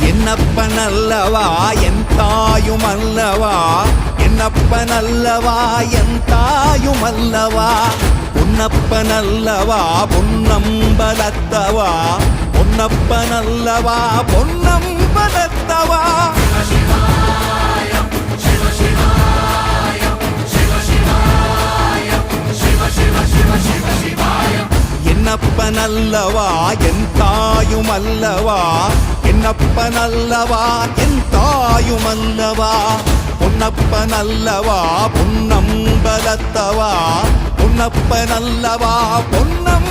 என்னப்பனல்லவா என் தாயுமல்லவா, என்னப்பனல்லவா என் தாயுமல்லவா, பொன்னப்பனல்லவா பொன்னம்பலத்தவா, பொன்னப்பனல்லவா பொன்னம்பலத்தவா. என்னப்பனல்லவா என் தாயுமல்லவா, என்னப்பனல்லவா என் தாயுமல்லவா, பொன்னப்பனல்லவா பொன்னம்பலத்தவா, பொன்னப்பனல்லவா பொன்னம்